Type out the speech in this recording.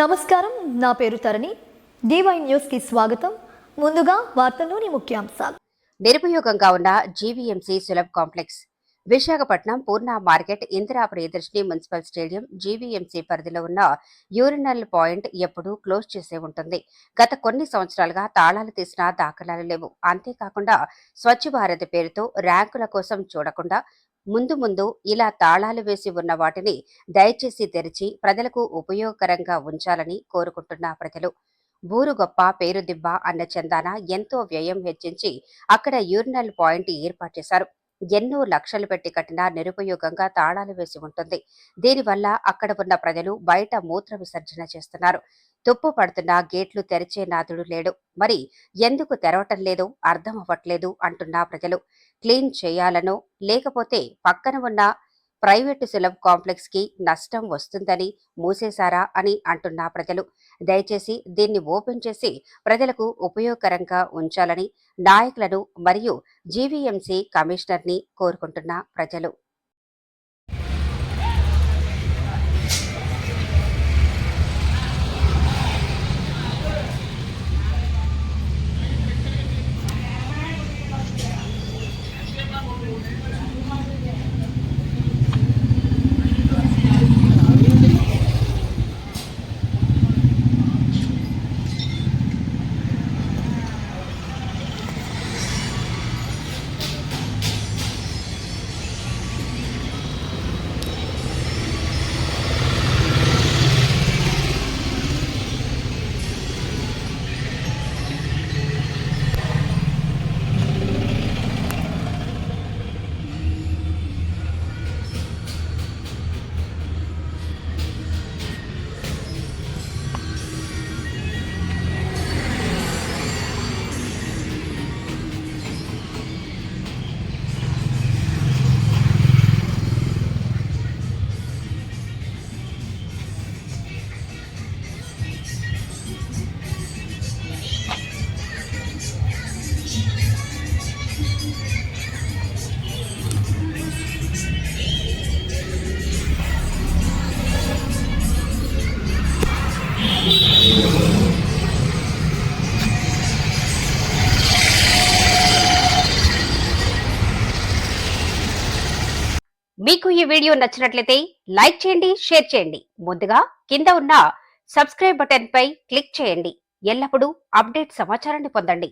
నమస్కారం, నా పేరు తరణి. డివైన్ న్యూస్ కి స్వాగతం. ముందుగా వార్తల్లోని ముఖ్యాంశాలు. నిరుపయోగంగా ఉన్న GVMC Sulabh complex. Visakhapatnam Poorna market, Indira Priyadarshini municipal stadium, GVMC పరిధిలో ఉన్న యూరినల్ పాయింట్ ఎప్పుడూ క్లోజ్ చేసే ఉంటుంది. గత కొన్ని సంవత్సరాలుగా తాళాలు తీసిన దాఖలాలు లేవు. అంతేకాకుండా స్వచ్ఛ భారత్ పేరుతో ర్యాంకుల కోసం చూడకుండా ముందు ముందు ఇలా తాళాలు వేసి ఉన్న వాటిని దయచేసి తెరిచి ప్రజలకు ఉపయోగకరంగా ఉంచాలని కోరుకుంటున్న ప్రజలు. ఊరు గొప్ప పేరు దిబ్బ అన్న చందాన ఎంతో వ్యయం హెచ్చించి అక్కడ యూరినల్ పాయింట్ ఏర్పాటు చేశారు. ఎన్నో లక్షలు పెట్టి కట్టిన నిరుపయోగంగా తాళాలు వేసి ఉంటుంది. దీనివల్ల అక్కడ ఉన్న ప్రజలు బయట మూత్ర విసర్జన చేస్తున్నారు. తుప్పు పడుతున్న గేట్లు తెరిచే నాథుడు లేడు. మరి ఎందుకు తెరవటం లేదో అర్థం అవ్వట్లేదు అంటున్న ప్రజలు. క్లీన్ చేయాలనో లేకపోతే పక్కన ఉన్న ప్రైవేటు సులభ్ కాంప్లెక్స్ కి నష్టం వస్తుందని మూసేశారా అని అంటున్న ప్రజలు. దయచేసి దీన్ని ఓపెన్ చేసి ప్రజలకు ఉపయోగకరంగా ఉంచాలని నాయకులను మరియు జీవీఎంసీ కమిషనర్ని కోరుకుంటున్న ప్రజలు. మీకు ఈ వీడియో నచ్చినట్లయితే లైక్ చేయండి, షేర్ చేయండి. ముందుగా కింద ఉన్న సబ్స్క్రైబ్ బటన్ పై క్లిక్ చేయండి. ఎల్లప్పుడూ అప్డేట్ సమాచారాన్ని పొందండి.